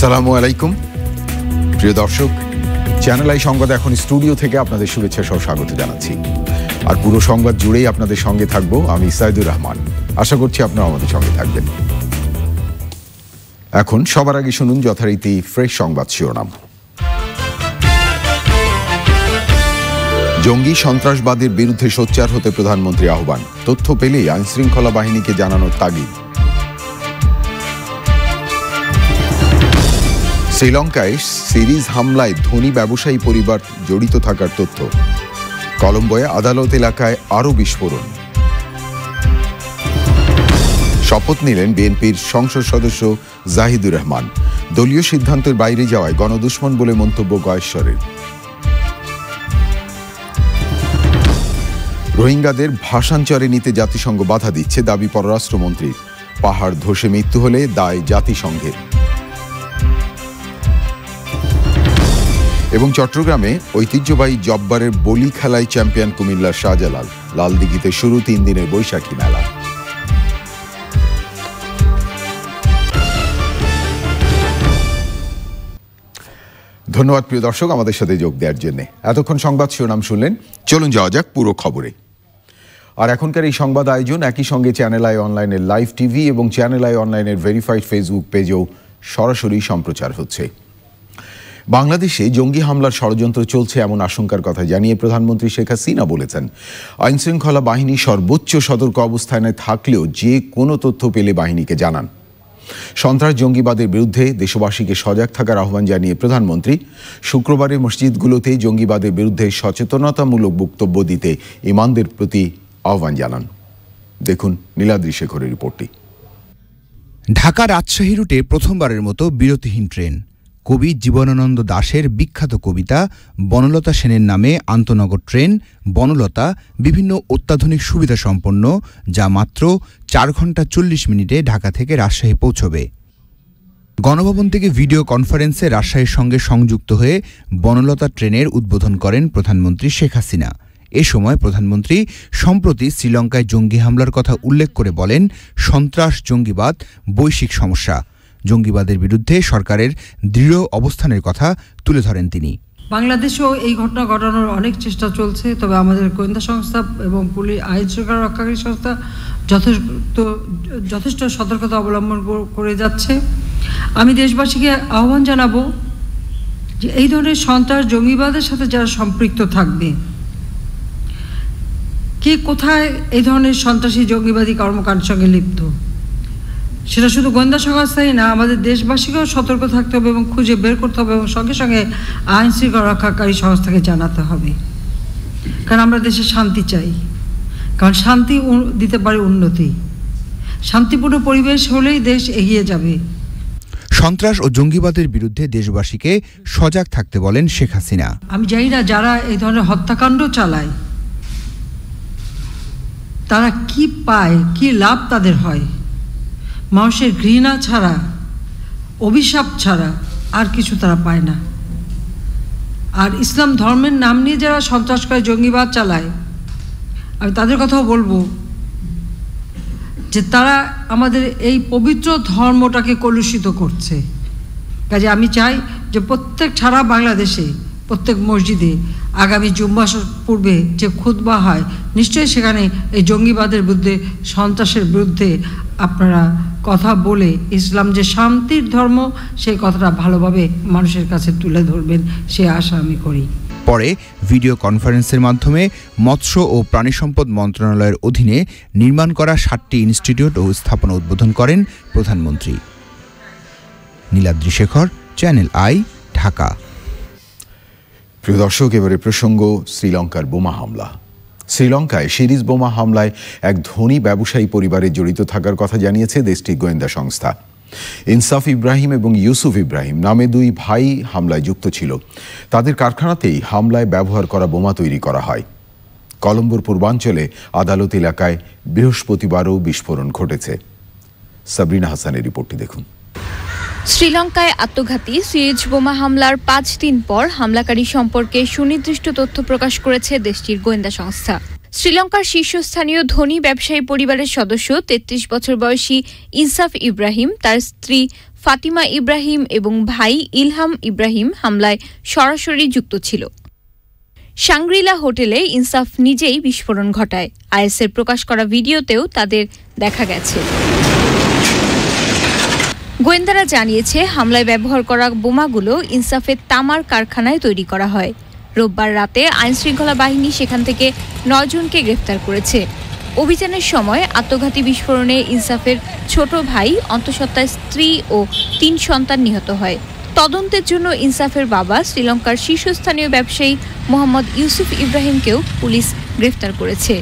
আসসালামু আলাইকুম প্রিয় দর্শক, চ্যানেল আই সংবাদ এখন স্টুডিও থেকে আপনাদের শুভেচ্ছা সহ স্বাগত জানাচ্ছি। আর পুরো সংবাদ জুড়েই আপনাদের সঙ্গে থাকবো আমি সাইদুর রহমান। আশা করছি আপনারা আমাদের সঙ্গে থাকবেন। এখন সবার আগে শুনুন যথারীতি ফ্রেশ সংবাদ শিরোনাম। জঙ্গি সন্ত্রাসবাদের বিরুদ্ধে সোচ্চার হতে প্রধানমন্ত্রী আহ্বান, তথ্য পেলেই আইনশৃঙ্খলা বাহিনীকে জানানোর তাগিদ। শ্রীলঙ্কায় সিরিজ হামলায় ধনী ব্যবসায়ী পরিবার জড়িত থাকার তথ্য। কলম্বোয় আদালত এলাকায় আরও বিস্ফোরণ। শপথ নিলেন বিএনপির সংসদ সদস্য জাহিদুর রহমান, দলীয় সিদ্ধান্তের বাইরে যাওয়ায় গণদুশমন বলে মন্তব্য গয়েশ্বরের। রোহিঙ্গাদের ভাষান্তরে নিতে জাতিসংঘ বাধা দিচ্ছে, দাবি পররাষ্ট্রমন্ত্রী। পাহাড় ধসে মৃত্যু হলে দায় জাতিসংঘের। এবং চট্টগ্রামে ঐতিহ্যবাহী জব্বারের বলি খেলায় চ্যাম্পিয়ন কুমিল্লার শাহজালাল। লালদিঘিতে শুরু 3 দিনের বৈশাখী মেলা। ধন্যবাদ প্রিয় দর্শক আমাদের সাথে যোগ দেওয়ার জন্য। এতক্ষণ সংবাদ শিরোনাম শুনলেন, চলুন যাওয়া যাক পুরো খবরে। আর এখনকার এই সংবাদ আয়োজন একই সঙ্গে চ্যানেল আই অনলাইনের লাইভ টিভি এবং চ্যানেল আই অনলাইনের ভেরিফাইড ফেসবুক পেজেও সরাসরি সম্প্রচার হচ্ছে। বাংলাদেশে জঙ্গি হামলার ষড়যন্ত্র চলছে এমন আশঙ্কার কথা জানিয়ে প্রধানমন্ত্রী শেখ হাসিনা বলেছেন, আইনশৃঙ্খলা বাহিনী সর্বোচ্চ সতর্ক অবস্থানে থাকলেও যে কোনো তথ্য পেলে বাহিনীকে জানান। সন্ত্রাস জঙ্গিবাদের বিরুদ্ধে দেশবাসীকে সজাগ থাকার আহ্বান জানিয়ে প্রধানমন্ত্রী শুক্রবারে মসজিদগুলোতে জঙ্গিবাদের বিরুদ্ধে সচেতনতামূলক বক্তব্য দিতে ইমামদের প্রতি আহ্বান জানান। দেখুন নীলাদ্রি শেখরের রিপোর্টটি। ঢাকা রাজশাহী রুটে প্রথমবারের মতো বিরতিহীন ট্রেন। কবি জীবনানন্দ দাশের বিখ্যাত কবিতা বনলতা সেনের নামে আন্তনগর ট্রেন বনলতা বিভিন্ন অত্যাধুনিক সুবিধা সম্পন্ন, যা মাত্র 4 ঘন্টা 40 মিনিটে ঢাকা থেকে রাজশাহী পৌঁছবে। গণভবন থেকে ভিডিও কনফারেন্সে রাজশাহীর সঙ্গে সংযুক্ত হয়ে বনলতা ট্রেনের উদ্বোধন করেন প্রধানমন্ত্রী শেখ হাসিনা। এ সময় প্রধানমন্ত্রী সম্প্রতি শ্রীলঙ্কায় জঙ্গি হামলার কথা উল্লেখ করে বলেন, সন্ত্রাস জঙ্গিবাদ বৈশ্বিক সমস্যা। জঙ্গিবাদের বিরুদ্ধে সরকারের দৃঢ় অবস্থানের কথা তুলে ধরেন তিনি। বাংলাদেশেও এই ঘটনা ঘটানোর অনেক চেষ্টা চলছে, তবে আমাদের গোয়েন্দা সংস্থা এবং পুলিশ আইন শৃঙ্খলা রক্ষাকারী সংস্থা যথেষ্ট সতর্কতা অবলম্বন করে যাচ্ছে। আমি দেশবাসীকে আহ্বান জানাবো যে এই ধরনের সন্ত্রাস জঙ্গিবাদের সাথে যারা সম্পৃক্ত থাকবে, কে কোথায় এই ধরনের সন্ত্রাসী জঙ্গিবাদী কর্মকাণ্ডের সঙ্গে লিপ্ত, সেটা শুধু গোয়েন্দা সংস্থাই না, আমাদের দেশবাসীকেও সতর্ক থাকতে হবে এবং খুঁজে বের করতে হবে এবং সঙ্গে সঙ্গে আইন শৃঙ্খলা রক্ষাকারী সংস্থাকে জানাতে হবে। কারণ আমরা দেশে শান্তি চাই, কারণ শান্তি দিতে পারে উন্নতি। শান্তিপূর্ণ পরিবেশ হলেই দেশ এগিয়ে যাবে। সন্ত্রাস ও জঙ্গিবাদের বিরুদ্ধে দেশবাসীকে সজাগ থাকতে বলেন শেখ হাসিনা। আমি জানি না যারা এই ধরনের হত্যাকাণ্ড চালায় তারা কি পায়, কি লাভ তাদের হয়। মানুষের ঘৃণা ছাড়া, অভিশাপ ছাড়া আর কিছু তারা পায় না। আর ইসলাম ধর্মের নাম নিয়ে যারা সন্ত্রাস করে জঙ্গিবাদ চালায়, আমি তাদের কথাও বলবো যে তারা আমাদের এই পবিত্র ধর্মটাকে কলুষিত করছে। কাজে আমি চাই যে প্রত্যেক সারা বাংলাদেশে প্রত্যেক মসজিদে আগামী জুম্মার পূর্বে যে খুতবা হয়, নিশ্চয়ই সেখানে এই জঙ্গিবাদের বিরুদ্ধে, সন্ত্রাসের বিরুদ্ধে আপনারা কথা বলে ইসলাম যে শান্তির ধর্ম সেই কথাটা ভালোভাবে মানুষের কাছে তুলে ধরবেন, সে আশা আমি করি। পরে ভিডিও কনফারেন্সের মাধ্যমে মৎস্য ও প্রাণী সম্পদ মন্ত্রণালয়ের অধীনে নির্মাণ করা 7টি ইনস্টিটিউট ও স্থাপনা উদ্বোধন করেন প্রধানমন্ত্রী। Niladri Shekhar, channel I, Dhaka. প্রিয় দর্শক, এবারে প্রসঙ্গ শ্রীলঙ্কার বোমা হামলা। শ্রীলঙ্কায় সিরিজ বোমা হামলায় এক ধনী ব্যবসায়ী পরিবারে জড়িত থাকার কথা জানিয়েছে দেশটির গোয়েন্দা সংস্থা। ইনসাফ ইব্রাহিম এবং ইউসুফ ইব্রাহিম নামে 2 ভাই হামলায় যুক্ত ছিল। তাদের কারখানাতেই হামলায় ব্যবহার করা বোমা তৈরি করা হয়। কলম্বোর পূর্বাঞ্চলে আদালত এলাকায় বৃহস্পতিবারও বিস্ফোরণ ঘটেছে। সাবরিনা হাসানের রিপোর্টটি দেখুন। শ্রীলঙ্কায় আত্মঘাতী সিরিজ বোমা হামলার 5 দিন পর হামলাকারী সম্পর্কে সুনির্দিষ্ট তথ্য প্রকাশ করেছে দেশটির গোয়েন্দা সংস্থা। শ্রীলঙ্কার শীর্ষস্থানীয় ধনী ব্যবসায়ী পরিবারের সদস্য 33 বছর বয়সী ইনসাফ ইব্রাহিম, তার স্ত্রী ফাতিমা ইব্রাহিম এবং ভাই ইলহাম ইব্রাহিম হামলায় সরাসরি যুক্ত ছিল। শাংগ্রিলা হোটেলে ইনসাফ নিজেই বিস্ফোরণ ঘটায়। আইএসের প্রকাশ করা ভিডিওতেও তাদের দেখা গেছে। গোয়েন্দারা জানিয়েছে হামলায় ব্যবহার করা বোমাগুলো ইনসাফের তামার কারখানায় তৈরি করা হয়। রোববার রাতে আইনশৃঙ্খলা বাহিনী সেখান থেকে 9 জনকে গ্রেফতার করেছে। অভিযানের সময় আত্মঘাতী বিস্ফোরণে ইনসাফের ছোট ভাই, অন্তঃসত্ত্বা স্ত্রী ও 3 সন্তান নিহত হয়। তদন্তের জন্য ইনসাফের বাবা শ্রীলঙ্কার শীর্ষস্থানীয় ব্যবসায়ী মোহাম্মদ ইউসুফ ইব্রাহিমকেও পুলিশ গ্রেফতার করেছে।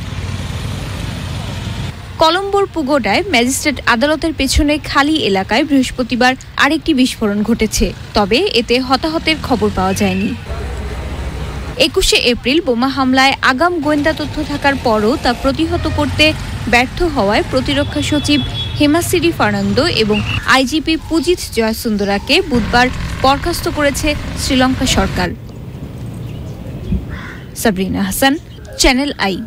কলম্বোর পুগোডায় ম্যাজিস্ট্রেট আদালতের পেছনে খালি এলাকায় বৃহস্পতিবার আরেকটি বিস্ফোরণ ঘটেছে, তবে এতে হতাহতের খবর পাওয়া যায়নি। 21শে এপ্রিল বোমা হামলায় আগাম গোয়েন্দা তথ্য থাকার পরও তা প্রতিহত করতে ব্যর্থ হওয়ায় প্রতিরক্ষা সচিব হেমাসিরি ফার্নান্দো এবং আইজিপি পুজিত জয়সুন্দরাকে বুধবার বরখাস্ত করেছে শ্রীলঙ্কা সরকার। Sabrina Hasan, channel I.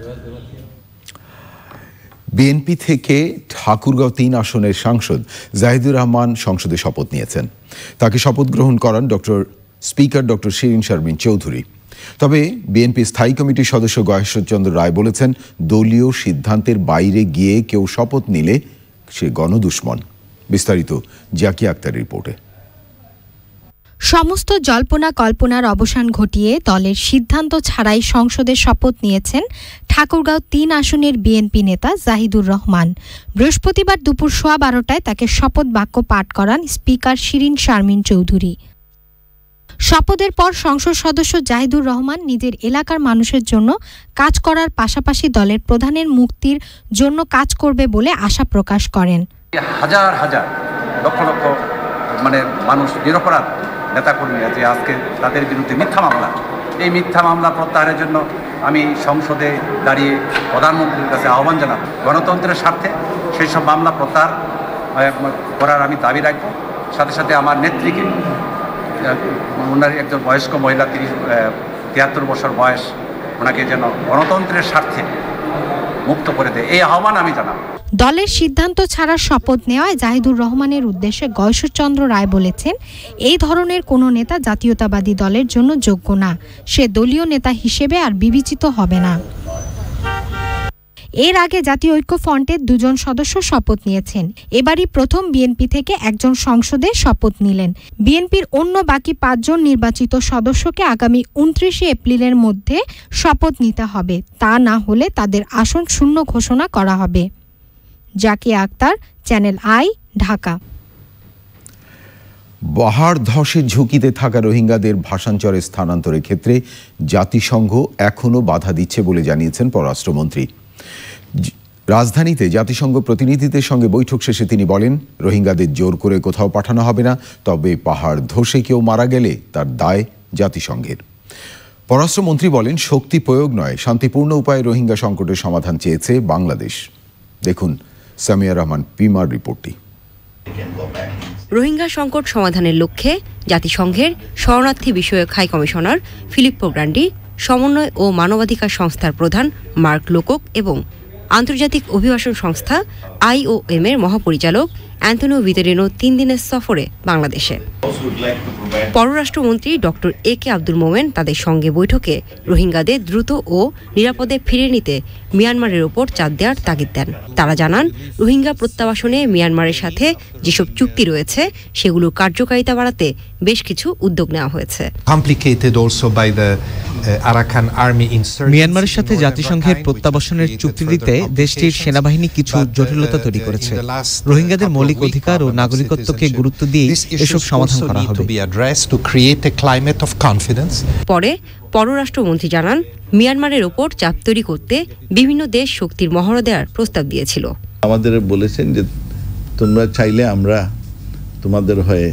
BNP থেকে ঠাকুরগাঁও 3 আসনের সাংসদ জাহিদুর রহমান সংসদে শপথ নিয়েছেন। তাকে শপথ গ্রহণ করান স্পিকার ডক্টর শিরিন শারমিন চৌধুরী। তবে বিএনপি স্থায়ী কমিটির সদস্য গয়েশ্বরচন্দ্র রায় বলেছেন, দলীয় সিদ্ধান্তের বাইরে গিয়ে কেউ শপথ নিলে সে গণদুশমন। বিস্তারিত জাকিয়া আক্তারের রিপোর্টে। সমস্ত জল্পনা কল্পনার অবসান ঘটিয়ে দলের সিদ্ধান্ত ছাড়াই সংসদে শপথ নিয়েছেন ঠাকুরগাঁও 3 আসনের বিএনপি নেতা জাহিদুর রহমান। বৃহস্পতিবার দুপুর 12:15টায় তাকে শপথ বাক্য পাঠ করান স্পিকার শিরিন শারমিন চৌধুরী। শপথের পর সংসদ সদস্য জাহিদুর রহমান নিজের এলাকার মানুষের জন্য কাজ করার পাশাপাশি দলের প্রধানের মুক্তির জন্য কাজ করবে বলে আশা প্রকাশ করেন। হাজার হাজার লক্ষ লক্ষ মানুষ নিরপরাধ নেতাকর্মীরা যে আজকে তাদের বিরুদ্ধে মিথ্যা মামলা, এই মিথ্যা মামলা প্রত্যাহারের জন্য আমি সংসদে দাঁড়িয়ে প্রধানমন্ত্রীর কাছে আহ্বান জানাব, গণতন্ত্রের স্বার্থে সেই সব মামলা প্রত্যাহার করার আমি দাবি রাখব। সাথে সাথে আমার নেত্রীকে, ওনার একজন বয়স্ক মহিলা, 73 বছর বয়স, ওনাকে যেন গণতন্ত্রের স্বার্থে মুক্ত করে দেয়, এই আহ্বান আমি জানাব। দলের সিদ্ধান্ত ছাড়া শপথ নেওয়ায় জাহিদুর রহমানের উদ্দেশ্যে গয়েশ্বরচন্দ্র রায় বলেছেন, এই ধরনের কোনো নেতা জাতীয়তাবাদী দলের জন্য যোগ্য না, সে দলীয় নেতা হিসেবে আর বিবেচিত হবে না। এর আগে জাতীয় ঐক্য ফ্রন্টের 2 জন সদস্য শপথ নিয়েছেন। এবারই প্রথম বিএনপি থেকে একজন সংসদে শপথ নিলেন। বিএনপির অন্য বাকি 5 জন নির্বাচিত সদস্যকে আগামী 29শে এপ্রিলের মধ্যে শপথ নিতে হবে, তা না হলে তাদের আসন শূন্য ঘোষণা করা হবে। Zakia Akhtar, Channel I, Dhaka. পাহাড় ধসের ঝুঁকিতে থাকা রোহিঙ্গাদের ভাষান্তরে স্থানান্তরের ক্ষেত্রে জাতিসংঘ এখনও বাধা দিচ্ছে বলে জানিয়েছেন পররাষ্ট্রমন্ত্রী। রাজধানীতে জাতিসংঘ প্রতিনিধিদের সঙ্গে বৈঠক শেষে তিনি বলেন, রোহিঙ্গাদের জোর করে কোথাও পাঠানো হবে না, তবে পাহাড় ধসে কেউ মারা গেলে তার দায় জাতিসংঘের। পররাষ্ট্রমন্ত্রী বলেন, শক্তি প্রয়োগ নয়, শান্তিপূর্ণ উপায়ে রোহিঙ্গা সংকটের সমাধান চেয়েছে বাংলাদেশ। দেখুন সামিয়া রহমান পিমার রিপোর্টটি। রোহিঙ্গা সংকট সমাধানের লক্ষ্যে জাতিসংঘের শরণার্থী বিষয়ক হাই কমিশনার ফিলিপ্পো গ্রান্ডি, সমন্বয় ও মানবাধিকার সংস্থার প্রধান মার্ক লোকক এবং আন্তর্জাতিক অভিবাসন সংস্থা IOM এর মহাপরিচালক অ্যান্তোনিও ভিতোরিনো 3 দিনের সফরে বাংলাদেশে। পররাষ্ট্রমন্ত্রী ডক্টর AK আব্দুল মোমেন তাদের সঙ্গে বৈঠকে রোহিঙ্গাদের দ্রুত ও নিরাপদে ফিরিয়ে নিতে মিয়ানমারের ওপর চাপ দেওয়ার তাগিদ দেন। তারা জানান, রোহিঙ্গা প্রত্যাবাসনে মিয়ানমারের সাথে যেসব চুক্তি রয়েছে সেগুলোর কার্যকারিতা বাড়াতে বেশ কিছু উদ্যোগ নেওয়া হয়েছে। মিয়ানমারের সাথে জাতিসংঘের প্রত্যাবাসনের চুক্তি দিতে দেশটির সেনাবাহিনী কিছু জটিলতা তৈরি করেছে। রোহিঙ্গাদের মৌলিক অধিকার ও নাগরিকত্বকে গুরুত্ব দিয়ে এসব সমাধান করা হবে। পরে পররাষ্ট্রমন্ত্রী জানান, মিয়ানমারের ওপর চাপ তৈরি করতে বিভিন্ন দেশ শক্তির মহড়া দেওয়ার প্রস্তাব দিয়েছিল। আমাদের বলেছেন যে তোমরা চাইলে আমরা তোমাদের হয়ে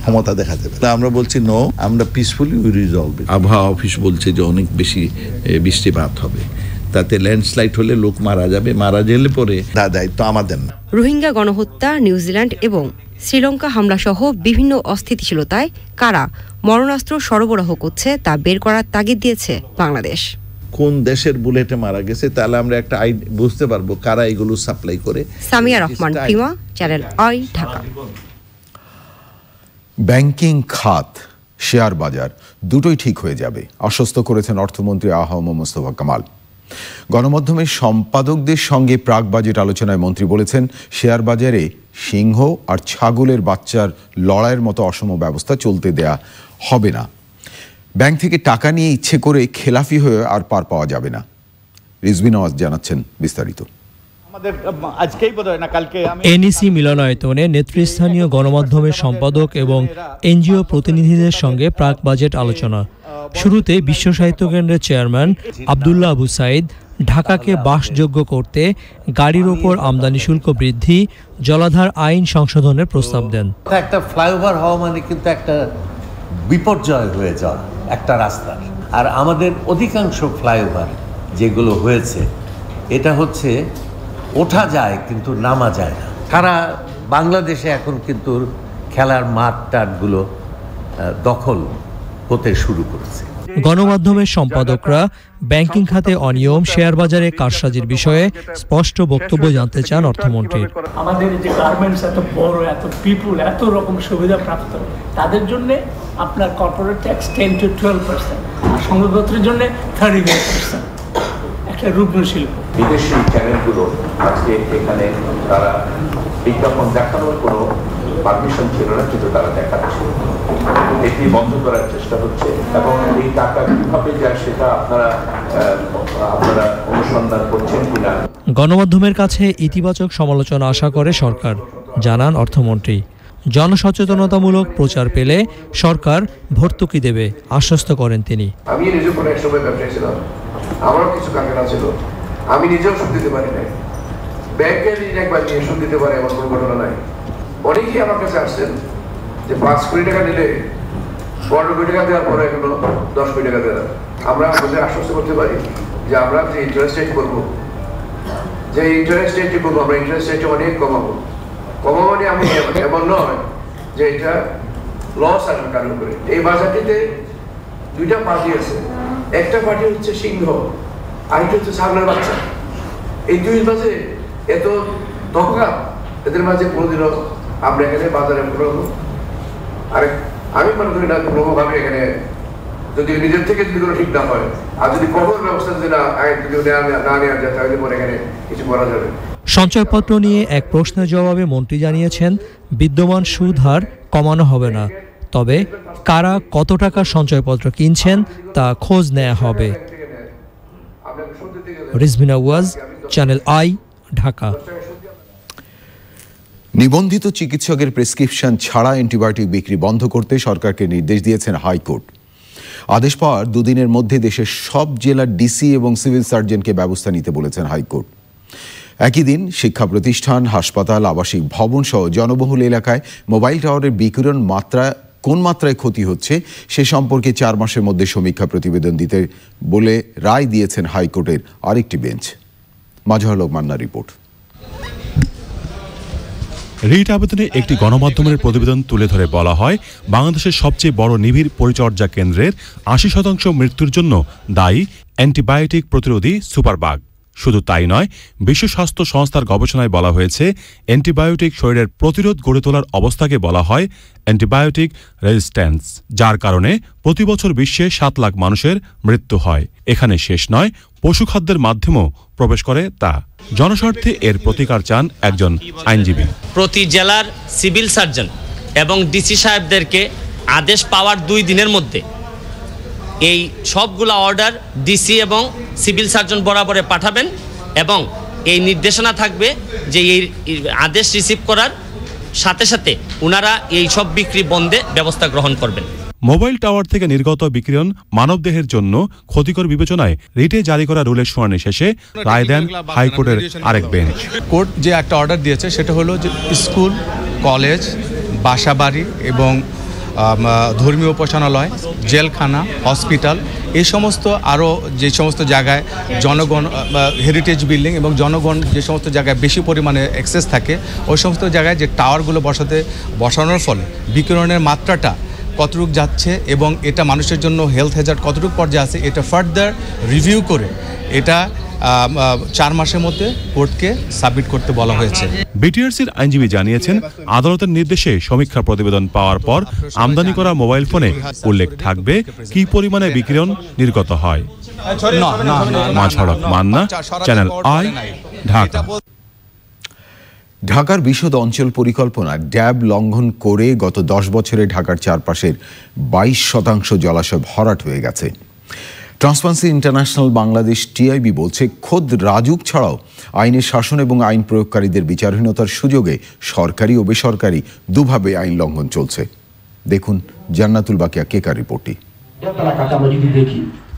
ক্ষমতা দেখাতে পারি। আমরা বলছি নো, আমরা পিসফুলি উই রিজলভ। আবহাওয়া অফিস বলছে যে অনেক বেশি বৃষ্টিপাত হবে, তাতে ল্যান্ডস্লাইড হলে লোক মারা যাবে, মারা গেলে পরে দায়িত্ব আমাদের না। রোহিঙ্গা গণহত্যা, নিউজিল্যান্ড এবং শ্রীলঙ্কা হামলা সহ বিভিন্ন অস্থিতিশীলতায় কারা মরণাস্ত্র সরবরাহ করছে তা বের করার তাগিদ দিয়েছে বাংলাদেশ। কোন দেশের বুলেটে মারা গেছে, তাহলে আমরা একটা বুঝতে পারবো কারা এগুলো সাপ্লাই করে। Samia Rahman, Prima, channel I, Dhaka. Banking খাত, শেয়ার বাজার দুটোই ঠিক হয়ে যাবে আশ্বস্ত করেছেন অর্থমন্ত্রী আ.হ.ম মোস্তফা কামাল। গণমাধ্যমের সম্পাদকদের সঙ্গে প্রাক বাজেট আলোচনায় মন্ত্রী বলেছেন, শেয়ার বাজারে সিংহ আর ছাগলের বাচ্চার লড়াইয়ের মতো অসম ব্যবস্থা চলতে দেয়া হবে না। ব্যাংক থেকে টাকা নিয়ে ইচ্ছে করে খেলাফি হয়ে আর পার পাওয়া যাবে না। রিজভী নওয়াজ জানাচ্ছেন বিস্তারিত। এনইসি মিলনায়তনে নেতৃস্থানীয় গণমাধ্যমের সম্পাদক এবং এনজিও প্রতিনিধিদের সঙ্গে প্রাক বাজেট আলোচনা। শুরুতে বিশ্ব সাহিত্য কেন্দ্রের চেয়ারম্যান আব্দুল্লাহ আবু সাইদ ঢাকাকে বাসযোগ্য করতে গাড়ির ওপর আমদানি শুল্ক বৃদ্ধি, জলাধার আইন সংশোধনের প্রস্তাব দেন। একটা ফ্লাইওভার হওয়া মানে কিন্তু একটা বিপর্যয় হয়ে যাওয়া একটা রাস্তার। আর আমাদের অধিকাংশ ফ্লাইওভার যেগুলো হয়েছে এটা হচ্ছে ওঠা যায় কিন্তু নামা যায় না। সারা বাংলাদেশে এখন কিন্তু খেলার মাঠ টাটগুলো দখল হতে শুরু করেছে। গণমাধ্যমের সম্পাদকরা ব্যাংকিং খাতে অনিয়ম, শেয়ার বাজারে কারসাজির বিষয়ে স্পষ্ট বক্তব্য জানতে চান অর্থমন্ত্রীর। আমাদের যে গার্মেন্টস এত বড়, এত পিপুল, এত রকম সুবিধা প্রাপ্ত, তাদের জন্য আপনার কর্পোরেট ট্যাক্স 10 to 12%, আর সংবাদপত্রের জন্য 35%। একটা রুগ্ন শিল্প। বিদেশি চ্যানেলগুলো আজকে এখানে তারা বিজ্ঞাপন দেখানোর কোনো পারমিশন ছিল না, কিন্তু তারা দেখাচ্ছে। এটি বন্ধ করার চেষ্টা হচ্ছে এবং এই টাকা কিভাবে যায় সেটা আপনারা অনুসন্ধান করছেন কিনা। গণমাধ্যমের কাছে ইতিবাচক সমালোচনা আশা করে সরকার, জানান অর্থমন্ত্রী। জনসচেতনতামূলক প্রচার পেলে সরকার ভর্তুকি দেবে আশ্বস্ত করেন তিনি। আমি নিজে কোনো এক সময় ব্যবসায়ী ছিলাম, আমারও কিছু কারখানা ছিল, আমি নিজেও সুদ দিতে পারি নাই। ব্যাংকের ঋণ একবার নিয়ে সুদ দিতে পারে এমন কোনো ঘটনা নাই। অনেকেই আমার কাছে আসছেন যে 5 কোটি টাকা নিলে 15 কোটি টাকা দেওয়ার পরে এখনো 10 কোটি টাকা দেওয়া। আমরা আমাদের আশ্বস্ত করতে পারি যে আমরা যে ইন্টারেস্ট রেট করবো, যে ইন্টারেস্ট রেট করবো, আমরা ইন্টারেস্ট রেট অনেক কমাবো। কমাবো আমি এমন নয় যে এটা লস আসার কারণ করে। এই বাজারটিতে দুইটা পার্টি আছে, একটা পার্টি হচ্ছে সিংহ, আরেকটা হচ্ছে ছাগলের বাচ্চা। এই দুই মাঝে এত ধোঁকা, এদের মাঝে কোনোদিনও আমরা এখানে বাজারে আরেক আমি মনে করি না কোনোভাবে এখানে যদি নিজের থেকে যদি কোনো ঠিক না হয়, আর যদি কঠোর ব্যবস্থা যদি না নেওয়া যায়, তাহলে পরে এখানে কিছু করা যাবে। সঞ্চয়পত্র নিয়ে এক প্রশ্নের জবাবে মন্ত্রী জানিয়েছেন, বিদ্যমান সুদ হার কমানো হবে না, তবে কারা কত টাকার সঞ্চয়পত্র কিনছেন তা খোঁজ নেওয়া হবে। Rizvi Nawaz, channel I, Dhaka. নিবন্ধিত চিকিৎসকের প্রেসক্রিপশন ছাড়া অ্যান্টিবায়োটিক বিক্রি বন্ধ করতে সরকারকে নির্দেশ দিয়েছেন হাইকোর্ট। আদেশ পাওয়ার দুদিনের মধ্যে দেশের সব জেলার ডিসি এবং সিভিল সার্জনকে ব্যবস্থা নিতে বলেছেন হাইকোর্ট। একই দিন শিক্ষা প্রতিষ্ঠান, হাসপাতাল, আবাসিক ভবন সহ জনবহুল এলাকায় মোবাইল টাওয়ারের বিকিরণ কোন মাত্রায় ক্ষতি হচ্ছে সে সম্পর্কে 4 মাসের মধ্যে সমীক্ষা প্রতিবেদন দিতে বলে রায় দিয়েছেন হাইকোর্টের আরেকটি বেঞ্চ। মাজহারুল হক মান্নার রিপোর্ট। রিট আবেদনে একটি গণমাধ্যমের প্রতিবেদন তুলে ধরে বলা হয়, বাংলাদেশের সবচেয়ে বড় নিবিড় পরিচর্যা কেন্দ্রের 80% মৃত্যুর জন্য দায়ী অ্যান্টিবায়োটিক প্রতিরোধী সুপারবাগ। শুধু তাই নয়, বিশ্ব স্বাস্থ্য সংস্থার গবেষণায় বলা হয়েছে, অ্যান্টিবায়োটিক শরীরের প্রতিরোধ গড়ে তোলার অবস্থাকে বলা হয় অ্যান্টিবায়োটিক রেজিস্ট্যান্স, যার কারণে প্রতি বছর বিশ্বে 7 লাখ মানুষের মৃত্যু হয়। এখানে শেষ নয়, পশুখাদ্যের মাধ্যমেও প্রবেশ করে তা। জনস্বার্থে এর প্রতিকার চান একজন আইনজীবী। প্রতি জেলার সিভিল সার্জন এবং ডিসি সাহেবদেরকে আদেশ পাওয়ার 2 দিনের মধ্যে এই সবগুলা অর্ডার ডিসি এবং সিভিল সার্জন বরাবরে পাঠাবেন এবং এই নির্দেশনা থাকবে যে এই আদেশ রিসিভ করার সাথে সাথে ওনারা এই সব বিক্রি বন্ধে ব্যবস্থা গ্রহণ করবেন। মোবাইল টাওয়ার থেকে নির্গত বিকিরণ মানবদেহের জন্য ক্ষতিকর বিবেচনায় রিটে জারি করা রুলের শুনানি শেষে রায় দেন হাইকোর্টের আরেক বেঞ্চ। কোর্ট যে একটা অর্ডার দিয়েছে সেটা হলো যে স্কুল, কলেজ, বাসাবাড়ি এবং ধর্মীয় উপাসনালয়, জেলখানা, হসপিটাল, এই সমস্ত আরও যে সমস্ত জায়গায় জনগণ, হেরিটেজ বিল্ডিং এবং জনগণ যে সমস্ত জায়গায় বেশি পরিমাণে অ্যাক্সেস থাকে, ওই সমস্ত জায়গায় যে টাওয়ারগুলো বসানোর ফলে বিকিরণের মাত্রাটা কতটুকু যাচ্ছে এবং এটা মানুষের জন্য হেলথ হ্যাজার্ড কতটুকু পর্যায়ে আছে, এটা ফার্দার রিভিউ করে এটা 4 মাসের মধ্যে কোর্টকে সাবমিট করতে বলা হয়েছে। বিটিআরসির আইনজীবী জানিয়েছেন, আদালতের নির্দেশে সমীক্ষা প্রতিবেদন পাওয়ার পর আমদানি করা মোবাইল ফোনে উল্লেখ থাকবে কি পরিমাণে বিকিরণ নির্গত হয়। মাঝড়ক মান্না, চ্যানেল আই, ঢাকা। ঢাকার বিশদ অঞ্চল পরিকল্পনা ড্যাব লঙ্ঘন করে গত 10 বছরে ঢাকার চারপাশের 22% জলাশয় ভরাট হয়ে গেছে। ট্রান্সপারেন্সি ইন্টারন্যাশনাল বাংলাদেশ টিআইবি বলছে, খোদ রাজুক ছাড়াও আইনের শাসন এবং আইন প্রয়োগকারীদের বিচারহীনতার সুযোগে সরকারি ও বেসরকারি দুভাবে আইন লঙ্ঘন চলছে। দেখুন জান্নাতুল বাকিয়া কেকার রিপোর্টটি।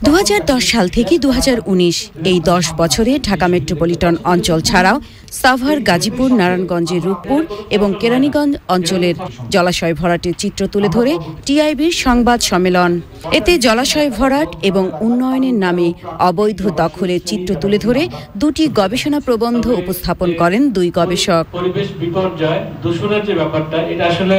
2010 সাল থেকে 2019 এই 10 বছরে ঢাকা মেট্রোপলিটন অঞ্চল ছাড়াও সাভার, গাজীপুর, নারায়ণগঞ্জের রূপপুর এবং কেরানীগঞ্জ অঞ্চলের জলাশয় ভরাটের চিত্র তুলে ধরে টিআইবির সংবাদ সম্মেলন। এতে জলাশয় ভরাট এবং উন্নয়নের নামে অবৈধ দখলের চিত্র তুলে ধরে দুটি গবেষণা প্রবন্ধ উপস্থাপন করেন দুই গবেষক। পরিবেশ বিপর্যয় দূষণের যে ব্যাপারটা, এটা আসলে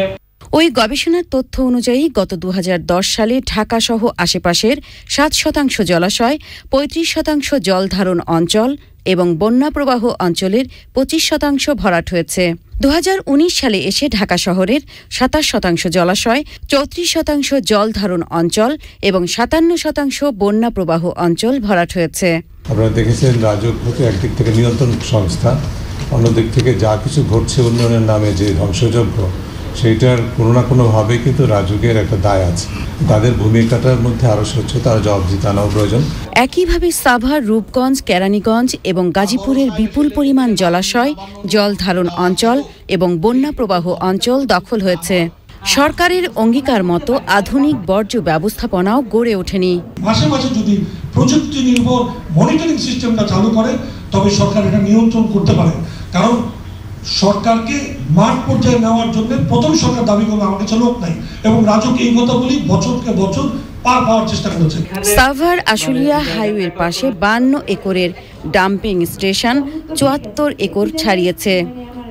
ওই গবেষণার তথ্য অনুযায়ী গত 2010 সালে ঢাকা সহ আশেপাশের 7% জলাশয়, 35% জল ধারণ অঞ্চল এবং বন্যা প্রবাহ অঞ্চলের 25% ভরাট হয়েছে। 2019 সালে এসে ঢাকা শহরের 27% জলাশয়, 34% জল ধারণ অঞ্চল এবং 57% বন্যা প্রবাহ অঞ্চল ভরাট হয়েছে। আপনারা দেখেছেন রাজুক হতে একদিক থেকে নিয়ন্ত্রণ সংস্থা, অন্যদিক থেকে যা কিছু ঘটছে উন্নয়নের নামে যে ধ্বংসযজ্ঞ, সেইটার কোনো না কোনোভাবে কিন্তু রাজুকের একটা দায় আছে। তাদের ভূমিকাটার মধ্যে আরও স্বচ্ছতা আর জবাবদিহিতা আনাও প্রয়োজন। একইভাবে সাভার, রূপগঞ্জ, কেরানীগঞ্জ এবং গাজীপুরের বিপুল পরিমাণ জলাশয়, জল ধারণ অঞ্চল এবং বন্যা প্রবাহ অঞ্চল দখল হয়েছে। সরকারের অঙ্গীকার মতো আধুনিক বর্জ্য ব্যবস্থাপনাও গড়ে ওঠেনি। মাসে মাসে যদি প্রযুক্তি নির্ভর মনিটরিং সিস্টেমটা চালু করে তবে সরকার এটা নিয়ন্ত্রণ করতে পারে। কারণ সরকারকে মাঠ পর্যায়ে নেওয়ার জন্য প্রথম সরকার দাবি করবে আমার কাছে লোক নাই, এবং রাজুক এই কথা বলি বছরকে বছর পার পাওয়ার চেষ্টা করেছে। সাভার আশুলিয়া হাইওয়ের পাশে 52 একরের ডাম্পিং স্টেশন 74 একর ছাড়িয়েছে।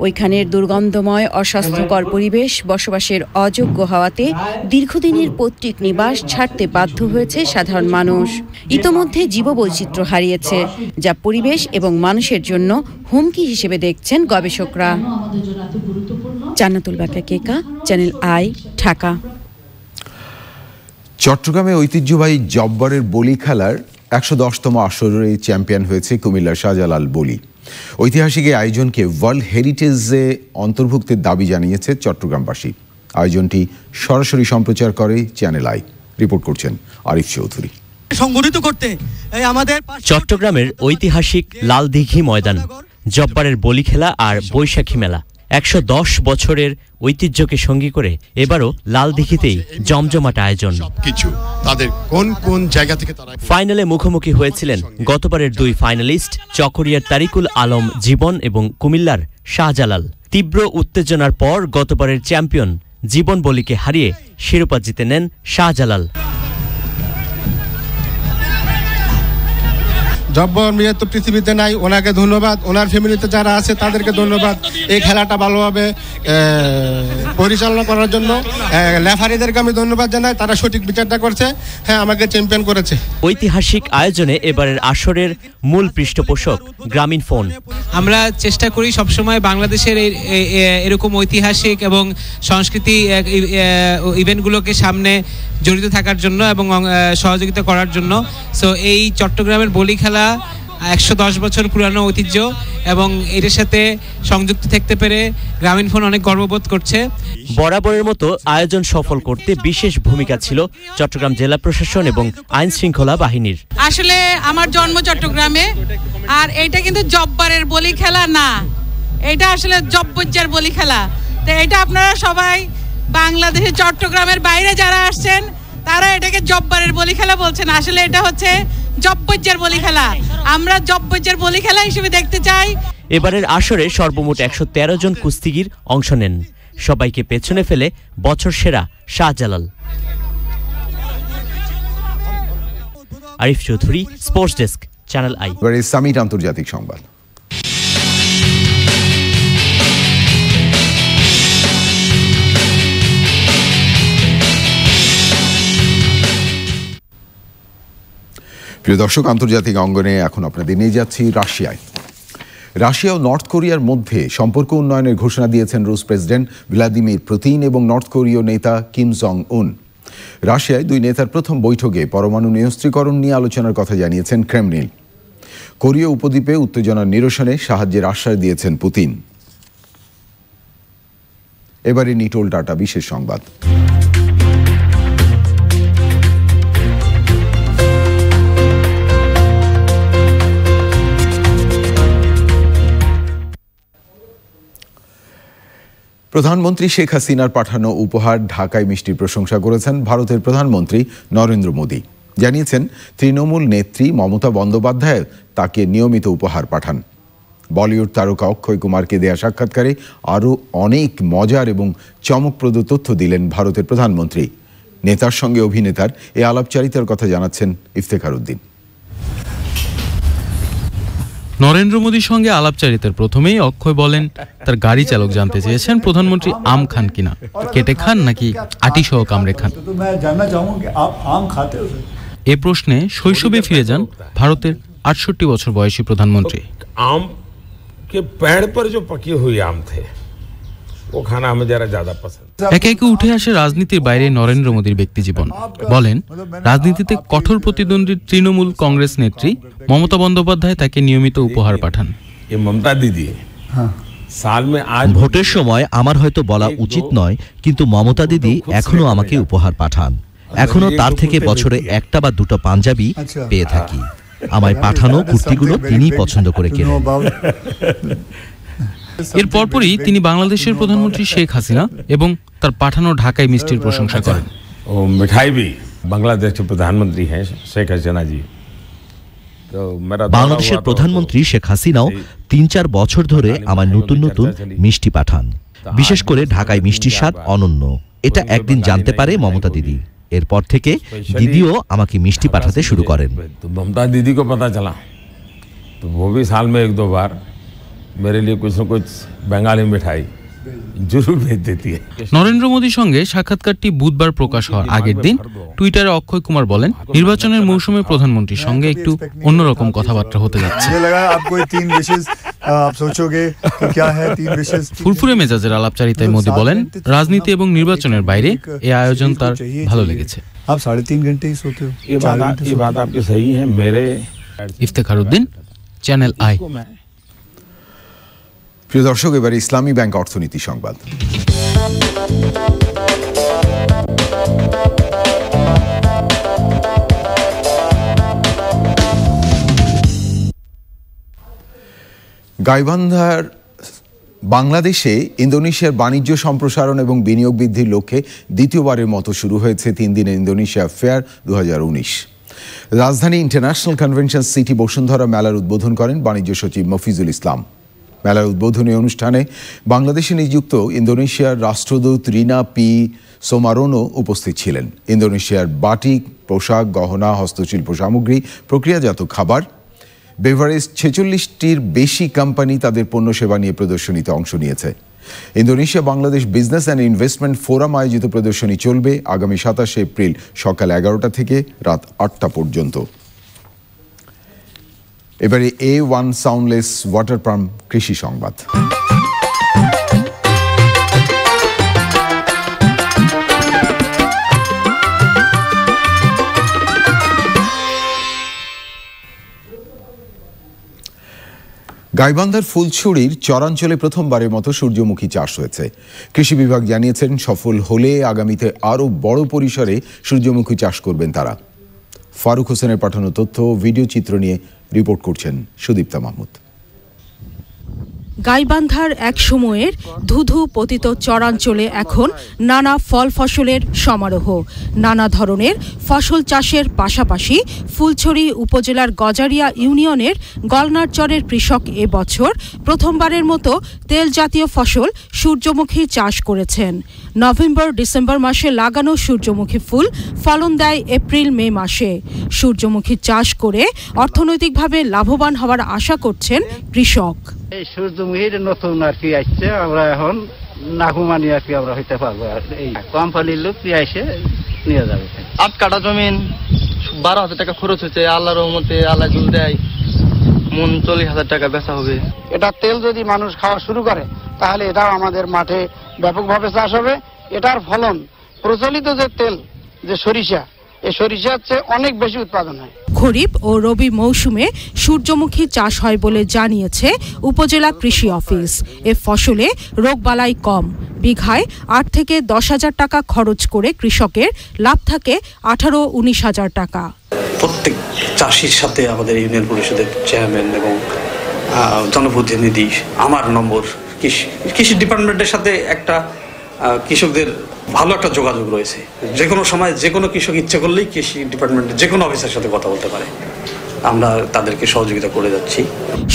ওইখানের দুর্গন্ধময় অস্বাস্থ্যকর পরিবেশ বসবাসের অযোগ্য হওয়াতে দীর্ঘদিনের পৈতৃক নিবাস ছাড়তে বাধ্য হয়েছে সাধারণ মানুষ। ইতোমধ্যে জীববৈচিত্র্য হারিয়েছে, যা পরিবেশ এবং মানুষের জন্য হুমকি হিসেবে দেখছেন গবেষকরা। জান্নাতুল বাকিয়া কেকা, চ্যানেল আই, ঢাকা। চট্টগ্রামে ঐতিহ্যবাহী জব্বারের বলি খেলার 110তম আসরে চ্যাম্পিয়ন হয়েছে কুমিল্লার শাহজালাল বলি। ঐতিহাসিক এই আয়োজনকে ওয়ার্ল্ড হেরিটেজে অন্তর্ভুক্তের দাবি জানিয়েছে চট্টগ্রামবাসী। আয়োজনটি সরাসরি সম্প্রচার করে চ্যানেল আই। রিপোর্ট করছেন আরিফ চৌধুরী। সংগঠিত করতে আমাদের চট্টগ্রামের ঐতিহাসিক লালদিঘি ময়দান, জব্বারের বলি খেলা আর বৈশাখী মেলা 110 বছরের ঐতিহ্যকে সঙ্গী করে এবারও লালদিঘিতেই জমজমাট আয়োজন। সবকিছু তাদের কোন কোন জায়গা থেকে তারা ফাইনালে মুখোমুখি হয়েছিলেন গতবারের দুই ফাইনালিস্ট চকরিয়ার তারিকুল আলম জীবন এবং কুমিল্লার শাহজালাল। তীব্র উত্তেজনার পর গতবারের চ্যাম্পিয়ন জীবন বলিকে হারিয়ে শিরোপা জিতে নেন শাহজালাল। জব্বর মিয়া তো পৃথিবীতে নাই, ওনাকে ধন্যবাদ। ওনার ফ্যামিলিতে যারা আছে তাদেরকে ধন্যবাদ এই খেলাটা ভালোভাবে পরিচালনা করার জন্য। রেফারিদেরকে আমি ধন্যবাদ জানাই, তারা সঠিক বিচারটা করছে। হ্যাঁ, আমাকে চ্যাম্পিয়ন করেছে। ঐতিহাসিক আয়োজনে এবারের আসরের মূল পৃষ্ঠপোষক গ্রামীণ ফোন। আমরা চেষ্টা করি সবসময় বাংলাদেশের এরকম ঐতিহাসিক এবং সংস্কৃতি ইভেন্টগুলোকে সামনে জড়িত থাকার জন্য এবং সহযোগিতা করার জন্য। সো এই চট্টগ্রামের বলি খেলা 110 বছর পুরানো ঐতিহ্য এবং এর সাথে সংযুক্ত থাকতে পেরে গ্রামীণ ফোন অনেক গর্ববোধ করছে। বরাবরের মতো আয়োজন সফল করতে বিশেষ ভূমিকা ছিল চট্টগ্রাম জেলা প্রশাসন এবং আইন শৃঙ্খলা বাহিনীর। আসলে আমার জন্ম চট্টগ্রামে, আর এটা কিন্তু জব্বারের বলি খেলা না, এটা আসলে জব্বজ্জার বলি খেলা। তো এটা আপনারা সবাই বাংলাদেশের চট্টগ্রামের বাইরে যারা আসছেন তারা এটাকে জব্বারের বলি খেলা বলছেন, আসলে এটা হচ্ছে জব্বজ্জার বলি খেলা। আমরা জব্বজ্জার বলি খেলা হিসেবে দেখতে চাই। এবারের আসরে সর্বমোট 113 জন কুস্তিগির অংশ নেন। সবাইকে পেছনে ফেলে বছর সেরা Shahjalal. Arif Chowdhury, sports desk, channel I. Summit আন্তর্জাতিক সংবাদ। প্রিয় দর্শক, আন্তর্জাতিক অঙ্গনে এখন আপনাদের নিয়ে যাচ্ছি রাশিয়ায়। রাশিয়া ও নর্থ কোরিয়ার মধ্যে সম্পর্ক উন্নয়নের ঘোষণা দিয়েছেন রুশ প্রেসিডেন্ট ভ্লাদিমির পুতিন এবং নর্থ কোরীয় নেতা কিম জং উন। রাশিয়ায় দুই নেতার প্রথম বৈঠকে পরমাণু নিরস্ত্রীকরণ নিয়ে আলোচনার কথা জানিয়েছেন ক্রেমলিন। কোরীয় উপদ্বীপে উত্তেজনা নিরসনে সাহায্যের আশ্বাস দিয়েছেন পুতিন। এবারে নিটোল টাটা বিশেষ সংবাদ। প্রধানমন্ত্রী শেখ হাসিনার পাঠানো উপহার ঢাকায় মিষ্টির প্রশংসা করেছেন ভারতের প্রধানমন্ত্রী নরেন্দ্র মোদী। জানিয়েছেন তৃণমূল নেত্রী মমতা বন্দ্যোপাধ্যায় তাকে নিয়মিত উপহার পাঠান। বলিউড তারকা অক্ষয় কুমারকে দেয়া সাক্ষাৎকারে আরও অনেক মজার এবং চমকপ্রদ তথ্য দিলেন ভারতের প্রধানমন্ত্রী। নেতার সঙ্গে অভিনেতার এই আলাপচারিতার কথা জানাচ্ছেন ইফতেখার উদ্দিন। নরেন্দ্র মোদীর সঙ্গে আলাপচারিতার প্রথমেই অক্ষয় বলেন তার গাড়ি চালক জানতে চেয়েছেন প্রধানমন্ত্রী আম খান কিনা, কেটে খান নাকি আটি সহ কামড়ে খান। এ প্রশ্নে শৈশবে ফিরে যান ভারতের ৬৮ বছর বয়সী প্রধানমন্ত্রী। আম কে পেড় পর যে পকি হুই আম থে ও খানা আমি যারা ज़्यादा পছন্দ। একে একে উঠে আসে রাজনীতির বাইরে নরেন্দ্র মোদীর ব্যক্তিজীবন। বলেন রাজনীতিতে কঠোর প্রতিদ্বন্দ্বী তৃণমূল কংগ্রেস নেত্রী মমতা বন্দ্যোপাধ্যায় তাকে নিয়মিত উপহার পাঠান। মমতা দিদি ভোটের সময় আমার হয়তো বলা উচিত নয়, কিন্তু মমতা দিদি এখনো আমাকে উপহার পাঠান। এখনো তার থেকে বছরে একটা বা দুটো পাঞ্জাবি পেয়ে থাকি। আমায় পাঠানো কুর্তিগুলো তিনিই পছন্দ করে কেনেন। এর পরপরই তিনি বাংলাদেশের প্রধানমন্ত্রী শেখ হাসিনা এবং তার পাঠানো ঢাকাই মিষ্টির প্রশংসা করেন। ও মিঠাই ভি বাংলাদেশের প্রধানমন্ত্রী হ্যাঁ শেখ হাসিনা জি। বাংলাদেশের প্রধানমন্ত্রী শেখ হাসিনাও ৩-৪ বছর ধরে আমার নতুন নতুন মিষ্টি পাঠান। বিশেষ করে ঢাকাই মিষ্টির স্বাদ অনন্য। এটা একদিন জানতে পারে মমতা দিদি। এরপর থেকে দিদিও আমাকে মিষ্টি পাঠাতে শুরু করেন। মমতা দিদি কো পতা চলা তো वो भी साल में 1-2 बार मेरे लिए कुछ न कुछ बंगाली मिठाई जरूर भेज देती है। নরেন্দ্র মোদীর সঙ্গে সাক্ষাৎকারটি বুধবার প্রকাশ হওয়ার আগের দিন টুইটারে অক্ষয় কুমার বলেন নির্বাচনের মৌসুমে প্রধানমন্ত্রীর সঙ্গে একটু অন্যরকম কথাবার্তা হতে যাচ্ছে। ফুরফুরে মেজাজের আলাপচারিতায় মোদী বলেন রাজনীতি এবং নির্বাচনের বাইরে এই আয়োজন তার ভালো লেগেছে। Iftekhar Uddin, channel I. প্রিয় দর্শক, এবার ইসলামী ব্যাংক অর্থনীতি সংবাদ। গাইবান্ধার বাংলাদেশে ইন্দোনেশিয়ার বাণিজ্য সম্প্রসারণ এবং বিনিয়োগ বৃদ্ধির লক্ষ্যে দ্বিতীয়বারের মতো শুরু হয়েছে 3 দিনের ইন্দোনেশিয়া ফেয়ার 2019। রাজধানী ইন্টারন্যাশনাল কনভেনশন সিটি বসুন্ধরা মেলার উদ্বোধন করেন বাণিজ্য সচিব মফিজুল ইসলাম। মেলার উদ্বোধনী অনুষ্ঠানে বাংলাদেশে নিযুক্ত ইন্দোনেশিয়ার রাষ্ট্রদূত রিনা পি সোমারোনো উপস্থিত ছিলেন। ইন্দোনেশিয়ার বাটিক, পোশাক, গহনা, হস্তশিল্প সামগ্রী, প্রক্রিয়াজাত খাবার, বেভারেজ 46টির বেশি কোম্পানি তাদের পণ্য সেবা নিয়ে প্রদর্শনীতে অংশ নিয়েছে। Indonesia Bangladesh business and investment forum আয়োজিত প্রদর্শনী চলবে আগামী 27 এপ্রিল সকাল 11টা থেকে রাত 8টা পর্যন্ত। এবারে A1 সাউন্ডলেস ওয়াটার পাম্প কৃষি সংবাদ। গাইবান্ধার ফুলছড়ির চরাঞ্চলে প্রথমবারের মতো সূর্যমুখী চাষ হয়েছে। কৃষি বিভাগ জানিয়েছেন সফল হলে আগামীতে আরও বড় পরিসরে সূর্যমুখী চাষ করবেন তারা। ফারুক হোসেনের পাঠানো তথ্য ও ভিডিও চিত্র নিয়ে রিপোর্ট করছেন সুদীপ্তা মাহমুদ। গাইবান্ধার এক সময়ের ধুধু পতিত চরাঞ্চলে এখন নানা ফল ফসলের সমারোহ। নানা ধরনের ফসল চাষের পাশাপাশি ফুলছড়ি উপজেলার গজারিয়া ইউনিয়নের গলনারচরের কৃষক এবছর প্রথমবারের মতো তেল জাতীয় ফসল সূর্যমুখী চাষ করেছেন। নভেম্বর-ডিসেম্বর মাসে লাগানো সূর্যমুখী ফুল ফলন দেয় এপ্রিল-মে মাসে। সূর্যমুখী চাষ করে অর্থনৈতিকভাবে লাভবান হওয়ার আশা করছেন কৃষক। এই সূর্যমুখীর নতুন আর কি আসছে, আমরা এখন নাকুমানি আর কি আমরা হইতে পারবো। এই কোম্পানির লোক এসে নিয়ে যাবে। 8 কাঠা জমিন 12,000 টাকা খরচ হয়েছে, আল্লাহর রহমতে আল্লাহ জল দেয় মন 40,000 টাকা বেচা হবে। এটা তেল যদি মানুষ খাওয়া শুরু করে তাহলে এটাও আমাদের মাঠে ব্যাপকভাবে চাষ হবে। এটার ফলন প্রচলিত যে তেল যে সরিষা, এই সরিষার চেয়ে অনেক বেশি উৎপাদন হয়। খরিফ ও রবি মৌসুমে সূর্যমুখী চাষ হয় বলে জানিয়েছে উপজেলা কৃষি অফিস। এ ফসলে রোগবালাই কম, বিঘায় 8 থেকে 10,000 টাকা খরচ করে কৃষকের লাভ থাকে 18-19 হাজার টাকা। প্রত্যেক চাষির সাথে আমাদের ইউনিয়ন পরিষদের চেয়ারম্যান এবং জনপ্রতিনিধি আমার নম্বর কৃষি ডিপার্টমেন্টের সাথে একটা কৃষকদের ভালো একটা যোগাযোগ রয়েছে। যে কোনো সময় যে কোনো কৃষক ইচ্ছে করলেই কৃষি ডিপার্টমেন্টের যে কোনো অফিসারের সাথে কথা বলতে পারে। আমরা তাদেরকে সহযোগিতা করে যাচ্ছি।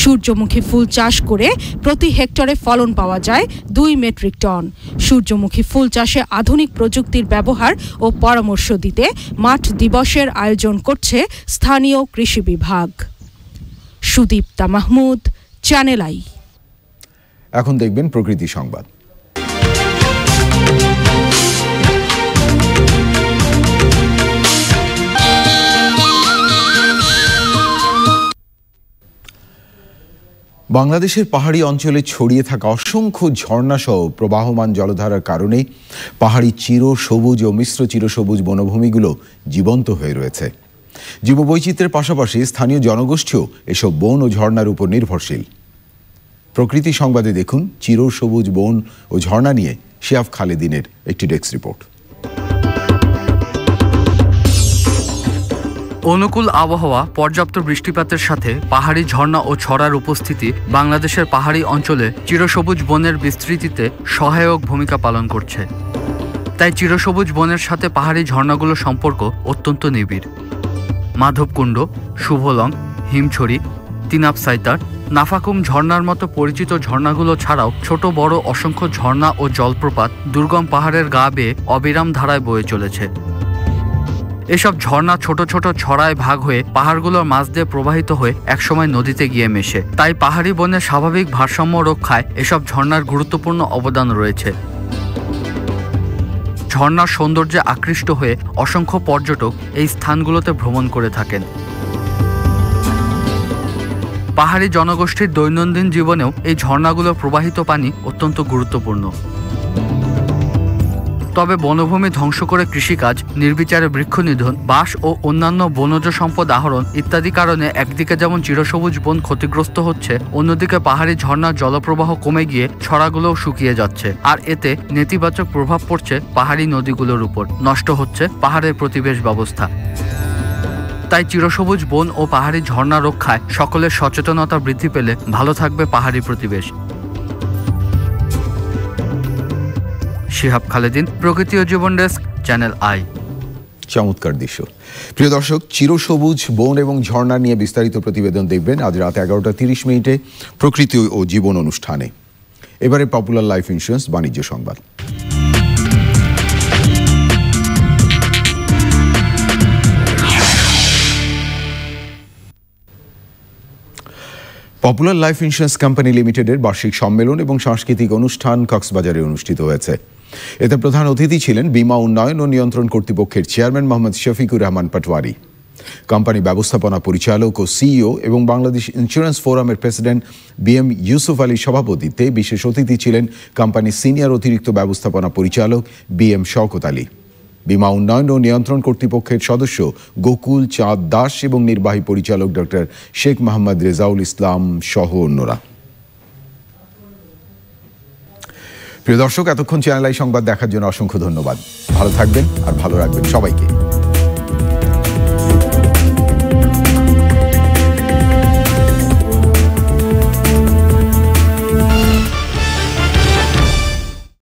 সূর্যমুখী ফুল চাষ করে প্রতি হেক্টরে ফলন পাওয়া যায় 2 মেট্রিক টন। সূর্যমুখী ফুল চাষে আধুনিক প্রযুক্তির ব্যবহার ও পরামর্শ দিতে মাঠ দিবসের আয়োজন করছে স্থানীয় কৃষি বিভাগ। Sudipta Mahmud, channel I. এখন দেখবেন প্রকৃতি সংবাদ। বাংলাদেশের পাহাড়ি অঞ্চলে ছড়িয়ে থাকা অসংখ্য ঝর্ণাসহ প্রবাহমান জলধারার কারণে পাহাড়ি চিরসবুজ ও মিশ্র চিরসবুজ বনভূমিগুলো জীবন্ত হয়ে রয়েছে। জীববৈচিত্র্যের পাশাপাশি স্থানীয় জনগোষ্ঠীও এসব বন ও ঝর্ণার উপর নির্ভরশীল। প্রকৃতি সংবাদে দেখুন চিরসবুজ বন ও ঝর্ণা নিয়ে শিহাব খালেদিনের একটি ডেস্ক রিপোর্ট। অনুকূল আবহাওয়া, পর্যাপ্ত বৃষ্টিপাতের সাথে পাহাড়ি ঝর্ণা ও ছড়ার উপস্থিতি বাংলাদেশের পাহাড়ি অঞ্চলে চিরসবুজ বনের বিস্তৃতিতে সহায়ক ভূমিকা পালন করছে। তাই চিরসবুজ বনের সাথে পাহাড়ি ঝর্ণাগুলোর সম্পর্ক অত্যন্ত নিবিড়। মাধবকুণ্ড, শুভলং, হিমছড়ি, তিনাপসাইতার, নাফাকুম ঝর্ণার মতো পরিচিত ঝর্ণাগুলো ছাড়াও ছোট বড় অসংখ্য ঝর্ণা ও জলপ্রপাত দুর্গম পাহাড়ের গা বেয়ে অবিরাম ধারায় বয়ে চলেছে। এসব ঝর্ণা ছোট ছোট ছড়ায় ভাগ হয়ে পাহাড়গুলোর মাঝ দিয়ে প্রবাহিত হয়ে একসময় নদীতে গিয়ে মেশে। তাই পাহাড়ি বনের স্বাভাবিক ভারসাম্য রক্ষায় এসব ঝর্ণার গুরুত্বপূর্ণ অবদান রয়েছে। ঝর্ণার সৌন্দর্যে আকৃষ্ট হয়ে অসংখ্য পর্যটক এই স্থানগুলোতে ভ্রমণ করে থাকেন। পাহাড়ি জনগোষ্ঠীর দৈনন্দিন জীবনেও এই ঝর্ণাগুলোর প্রবাহিত পানি অত্যন্ত গুরুত্বপূর্ণ। তবে বনভূমি ধ্বংস করে কৃষিকাজ, নির্বিচারে বৃক্ষনিধন, বাঁশ ও অন্যান্য বনজ সম্পদ আহরণ ইত্যাদি কারণে একদিকে যেমন চিরসবুজ বন ক্ষতিগ্রস্ত হচ্ছে, অন্যদিকে পাহাড়ি ঝর্ণার জলপ্রবাহ কমে গিয়ে ছড়াগুলোও শুকিয়ে যাচ্ছে। আর এতে নেতিবাচক প্রভাব পড়ছে পাহাড়ি নদীগুলোর উপর, নষ্ট হচ্ছে পাহাড়ের পরিবেশ ব্যবস্থা। তাই চিরসবুজ বন ও পাহাড়ি ঝর্ণা রক্ষায় সকলের সচেতনতা বৃদ্ধি পেলে ভালো থাকবে পাহাড়ি পরিবেশ। শিহাব খালেদিন, প্রকৃতি ও জীবন ডেস্ক, চ্যানেল আই। চমৎকার দৃশ্য। প্রিয় দর্শক, চিরসবুজ বন এবং ঝর্ণা নিয়ে বিস্তারিত প্রতিবেদন দেখবেন আজ রাত 11:30 প্রকৃতি ও জীবন অনুষ্ঠানে। এবারে পপুলার লাইফ ইন্স্যুরেন্স বাণিজ্য সংবাদ। পপুলার লাইফ ইন্স্যুরেন্স কোম্পানি লিমিটেডের বার্ষিক সম্মেলন এবং সাংস্কৃতিক অনুষ্ঠান কক্সবাজারে অনুষ্ঠিত হয়েছে। এতে প্রধান অতিথি ছিলেন বীমা উন্নয়ন ও নিয়ন্ত্রণ কর্তৃপক্ষের চেয়ারম্যান মোহাম্মদ শফিকুর রহমান পাটওয়ারি। কোম্পানি ব্যবস্থাপনা পরিচালক ও সিইও এবং বাংলাদেশ ইন্স্যুরেন্স ফোরামের প্রেসিডেন্ট বিএম ইউসুফ আলীর সভাপতিত্বে বিশেষ অতিথি ছিলেন কোম্পানির সিনিয়র অতিরিক্ত ব্যবস্থাপনা পরিচালক বিএম শওকত আলী, বীমা উন্নয়ন ও নিয়ন্ত্রণ কর্তৃপক্ষের সদস্য গোকুল চাঁদ দাস এবং নির্বাহী পরিচালক ডক্টর শেখ মোহাম্মদ রেজাউল ইসলাম সহ অন্যরা। প্রিয় দর্শক, এতক্ষণ চ্যানেল আই সংবাদ দেখার জন্য অসংখ্য ধন্যবাদ। ভালো থাকবেন আর ভালো রাখবেন সবাইকে।